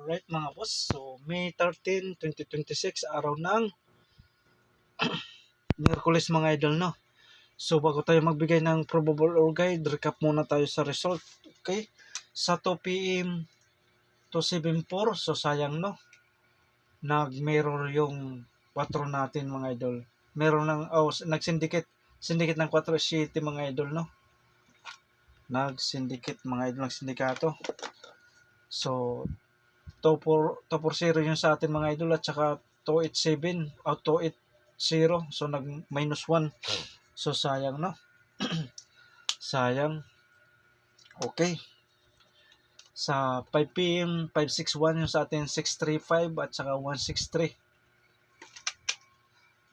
Alright mga boss, so May 13, 2026, araw ng Miyerkules mga idol, no? So bago tayo magbigay ng probable or guide, recap muna tayo sa result. Okay? Sa 2 p.m. to 7:04, so sayang, no? Nag-mirror yung 4 natin mga idol. Meron ng, nag-syndicate ng 4 city mga idol, no? Nag-syndicate mga idol, nag-sindikato. So 240 yung sa atin mga idol, at saka 287 o 280, so nag -1, so sayang, no? Sayang. Okay, sa 5 p.m. 561 yung sa atin, 635 at saka 163.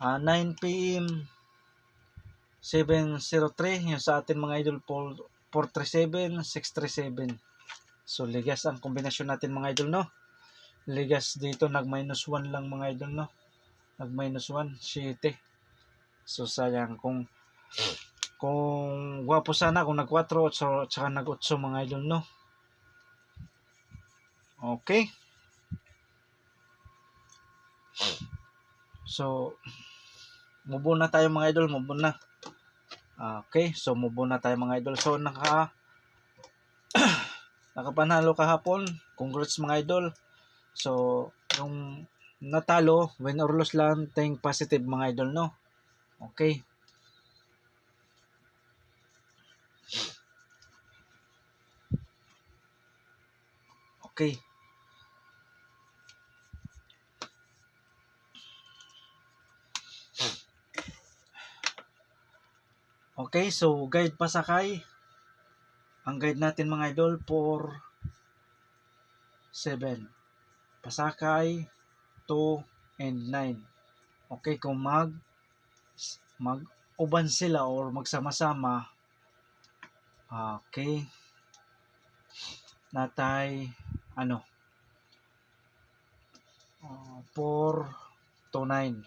9 p.m. 703 yung sa atin mga idol, 437 637. So ligas ang kombinasyon natin mga idol, no? Ligas dito, nag -1 lang mga idol, no? Nag -1, 7. So sayang, kung gwapo sana kung nag 4 so tsaka nag 8 mga idol, no? Okay. So move na tayo mga idol, move na. Okay, so move na tayo mga idol. So nakapanalo kahapon. Congrats mga idol. So yung natalo, win or lose lang, think positive mga idol, no? Okay. Okay. Okay, so guide pasakay. Ang guide natin mga idol, 4, 7. Pasakay, 2, and 9. Okay, kung mag-uban sila or magsama-sama, okay, natay 4 to 9.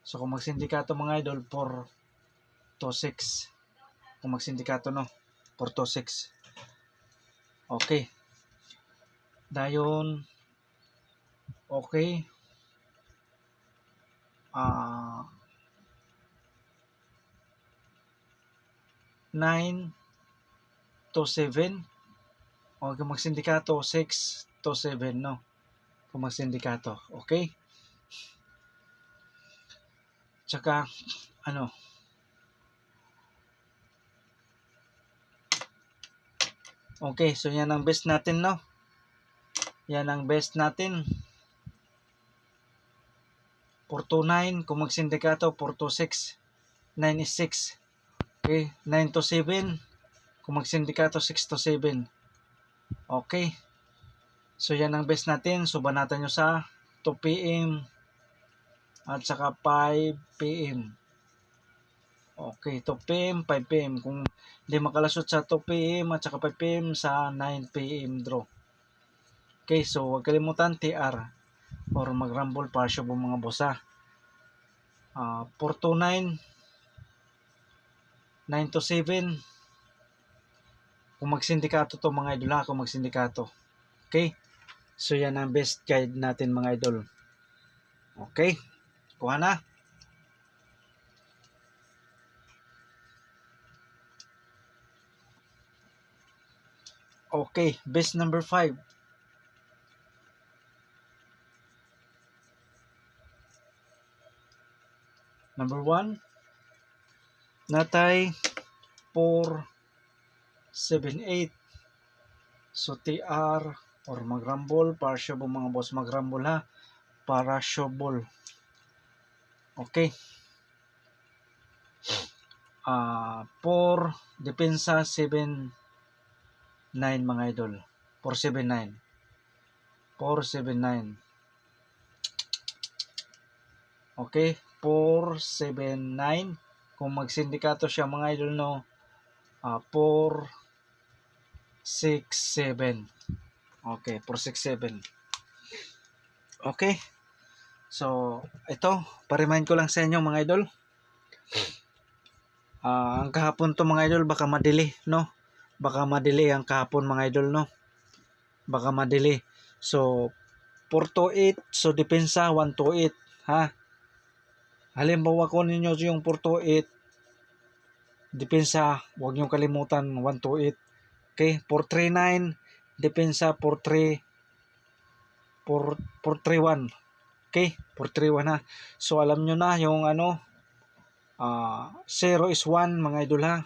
So kung magsindikato mga idol, 4 to 6. Kung magsindikato, no, 4 to 6. Okay. Dayon, okay. 9 to 7. O kung magsindikato, 6 to 7, no? Kung magsindikato, okay? Tsaka, okay, so yan ang best natin, no? Yan ang best natin. 4 to 9, kung magsindikato, 4 to 6. 9 is 6. Okay, 9 to 7, kung magsindikato, 6 to 7. Okay. So yan ang best natin. So banatan nyo sa 2 p.m. at saka 5 p.m. Okay, 2 p.m. 5 p.m. Kung hindi makalasot sa 2 p.m. at saka 5 p.m. sa 9 p.m. draw. Okay, so huwag kalimutan TR or mag-rumble para siya mga boss, ha. 4 to 9, 9 to 7. Kung magsindikato to mga idol, ha, kung magsindikato. Okay, so yan ang best guide natin mga idol. Okay, kuha na. Okay, best number 5. Number 1, natay 4, 7, 8. So TR or mag-rumble para siya mga boss, mag-rumble, ha, para showball. Okay. 4 depensa, 7, 9 mga idol. 479. 479. Okay, 479. Kung magsindikato siya mga idol, no, 4 6 7. Okay, 467. Okay. So ito, pa-remind ko lang sa inyo mga idol. Ang kahapon to mga idol, baka madili, no? Baka madili ang kahapon mga idol, no? Baka madili. So 428, so depensa 128, ha. Halimbawa kunin nyo yung 428, depensa, huwag nyo kalimutan 128. Okay, 439, depensa 431. Okay, 431 ha. So alam nyo na yung 0 is 1 mga idol ha.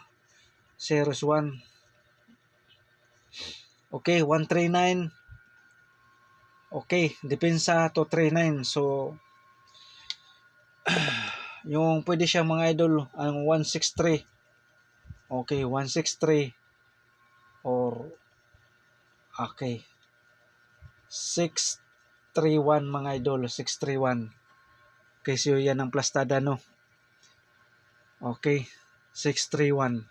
0 is 1. Okay, 139. Okay, depensa 239. So yung pwede siya mga idol ang 163. Okay, 163 or okay, 631 mga idol, 631. Okay, so yan ang plastada no. Okay, 631.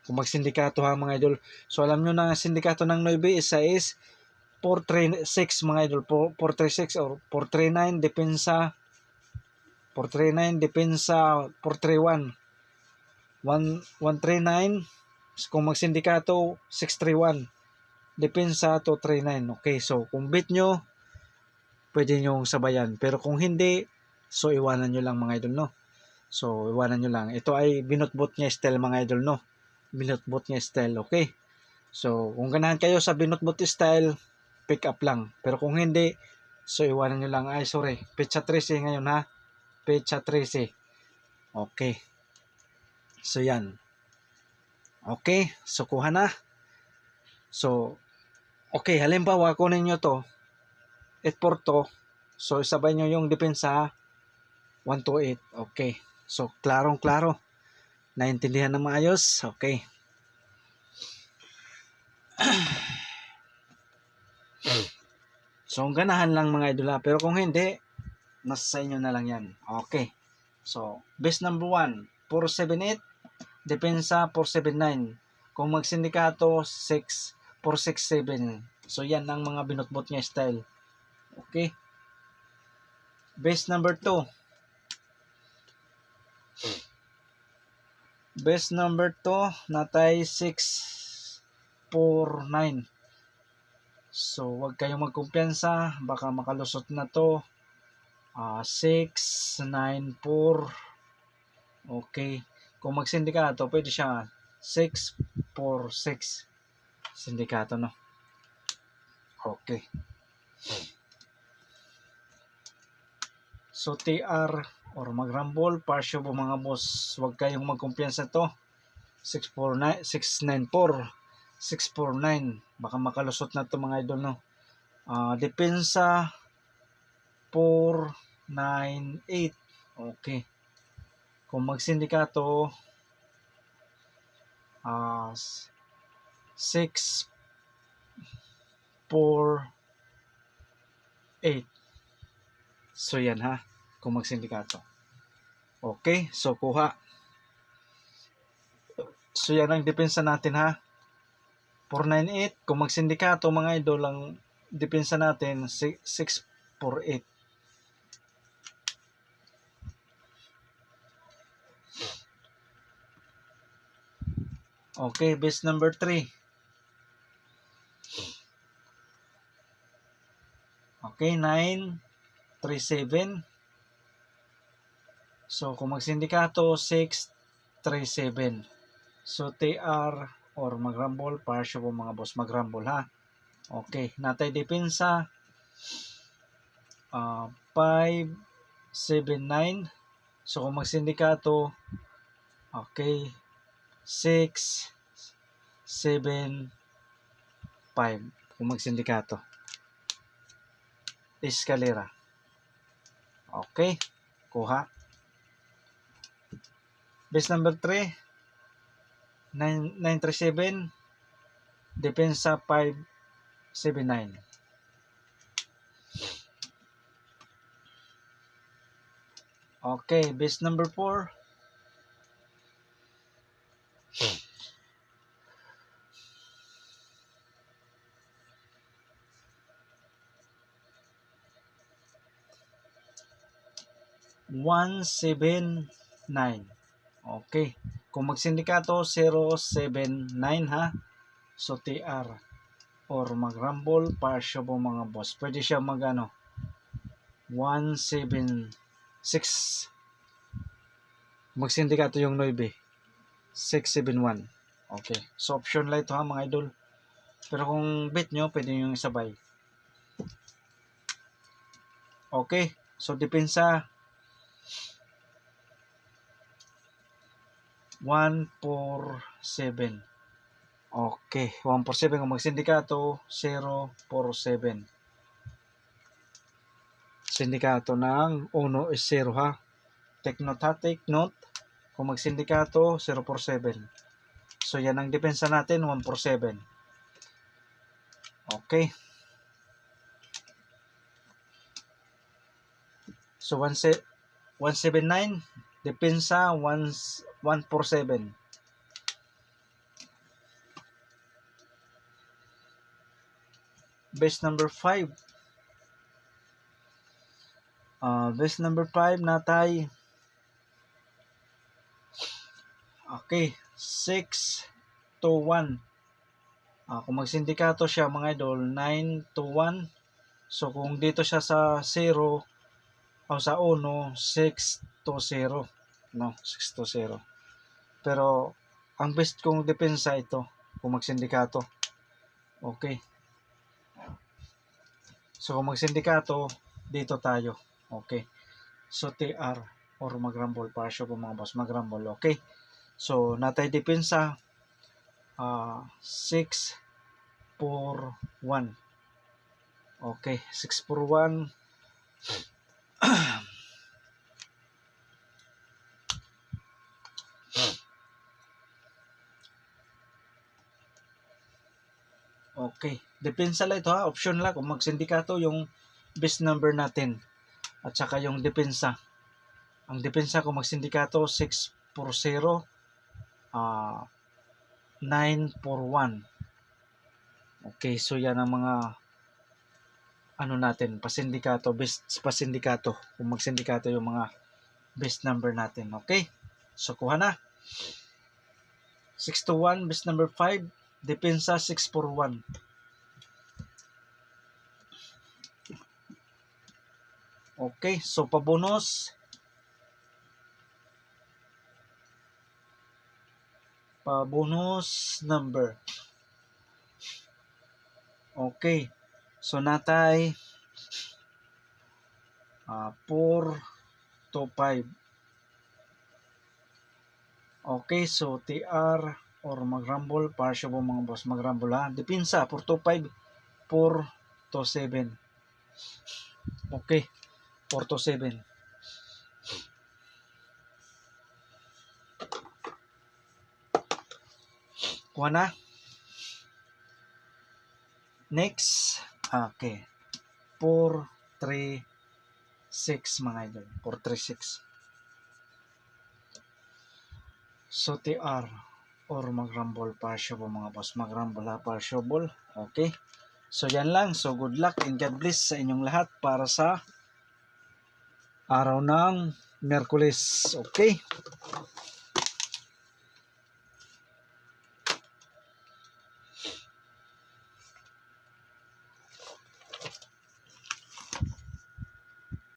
Kung magsindikato ha mga idol. So alam nyo na ang sindikato ng 9 isa is 436 mga idol. 436 or 439 depensa 431. 139 kung magsindikato 631. Depensa 239. Okay, so kung bit nyo pwede nyo sabayan. Pero kung hindi, so iwanan nyo lang mga idol no. So iwanan nyo lang. Ito ay binutbot niya style mga idol no. Binutbot niya style, okay. So kung ganahan kayo sa binutbot style, pick up lang. Pero kung hindi, so iwanan nyo lang. Ay sorry, petsa 13 ngayon ha. Petsa 13. Okay. So yan. Okay, so kuha na. So okay, halimbawa kunin nyo to 842. So isabay nyo yung depensa 128. Okay. So klarong klaro. Naintindihan na maayos. Okay. So ganahan lang mga idol ha. Pero kung hindi, nasa sa inyo na lang yan. Okay. So base number 1, 478. Depensa 479. Kung magsindikato 467. So yan ang mga binutbot niya style. Okay. Base number 2. Base number 2 natay 649. So wag kayong magkumpiyansa, baka makalusot na to. 694. Okay. Kung magsindikato, pwede siya 646. Sindikato no. Okay. So TR or magrambol, partial po mga boss. Huwag kayong magkumpiyansa to. 649, 694, 649. Baka makalusot na to mga idol no. Depensa 498. Okay. Kung magsindikato 648. So yan ha, kung magsindikato. Okay, so kuha. So yan ang depensa natin ha. 498. Kung magsindikato mga idol, ang depensa natin 648. Okay, base number 3. Okay, 937. So kung magsindikato 637. So TR or magrambol, partial po mga boss, magrambol ha. Okay, natay depensa 579. So kung magsindikato, okay, 675. Kung magsindikato, eskalera. Okay, kuha. Base number 3, 937. Depensa 579. Okay, base number 4. $179. Okay. Kung magsindikato 079 ha. So TR or mag-rumble partial po mga boss. Pwede siya mag 176. Magsindikato yung 9. 671. Okay. So option lang ito ha mga idol. Pero kung bet nyo, pwede nyo yung isabay. Okay. So depensa 147. Okay. 147 kung magsindikato 047. Sindikato ng uno is 0 ha. Take note ha. Take note. Kung magsindikato 047. So yan ang depensa natin 147. Okay. So 179 depensa 147. Base number 5. Base number 5 natay. Okay, 6 to 1. Kung magsindikato siya mga idol 9 to 1. So kung dito siya sa 0 o sa 1, 6 to 0. No, 6 to 0. Pero ang best kong depensa ito kung magsindikato. Okay. So kung magsindikato, dito tayo. Okay. So TR or mag-rumble partial po mga boss, mag-rumble. Okay. So natay depensa 6 for 1. Okay, 6 for 1. Okay, depensa lang ito ha, option lang kung magsindikato yung best number natin at saka yung depensa. Ang depensa kung magsindikato 6 for 0, 9 for 1. Okay, so yan ang mga natin, pasindikato, best pasindikato. Kung magsindikato yung mga best number natin. Okay? So kuha na. 6 to 1, best number 5. Depensa 6 for 1. Okay, so pabonus. Pabonus number. Okay. So natay 4 to 5. Okay, so TR or mag-rumble partial po mga boss, mag-rumble ha. Depensa 4 to 5, 4 to 7. Okay, 4 to 7. Kuha na. Next. Okay. 4, 3, 6 mga idol. 4, 3, 6. So TR or mag-rumble partial po mga boss. Mag-rumble ha, partial. Okay. So yan lang. So good luck and God bless sa inyong lahat para sa araw ng Miyerkules. Okay.